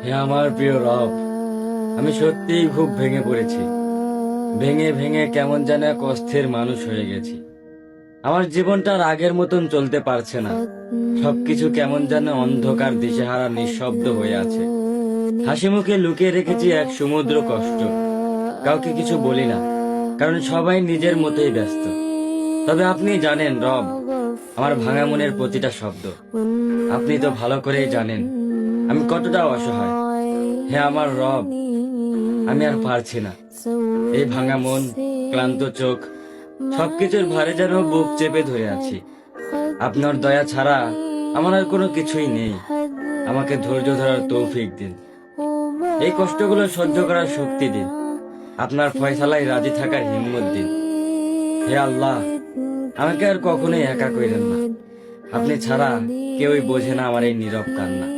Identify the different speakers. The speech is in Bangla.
Speaker 1: হে আমার প্রিয় রব, আমি সত্যিই খুব ভেঙে পড়েছি। ভেঙে ভেঙে কেমন যেন এক অস্থির মানুষ হয়ে গেছি। আমার জীবনটা আর আগের মতন চলতে পারছে না। সবকিছু কেমন যেন অন্ধকার, দিশেহারা, নিঃশব্দ হয়ে আছে। হাসি মুখে লুকিয়ে রেখেছি এক সমুদ্র কষ্ট। কাউকে কিছু বলি না, কারণ সবাই নিজের মতোই ব্যস্ত। তবে আপনি জানেন রব, আমার ভাঙা মনের প্রতিটা শব্দ। আপনি তো ভালো করেই জানেন আমি কতটা অসহায়। হে আমার রব, আমি আর পারছি না। এই ভাঙা মন, ক্লান্ত চোখ, সবকিছুর ভারে যেন বুক চেপে ধরে আছি। আপনার দয়া ছাড়া আমার আর কোনো কিছুই নেই। আমাকে ধৈর্য ধরার তৌফিক দিন। এই কষ্টগুলো সহ্য করার শক্তি দিন। আপনার ফয়সালায় রাজি থাকার হিম্মত দিন। হে আল্লাহ, আমাকে আর কখনোই একা কইরেন না। আপনি ছাড়া কেউই বোঝে না আমার এই নীরব কান্না।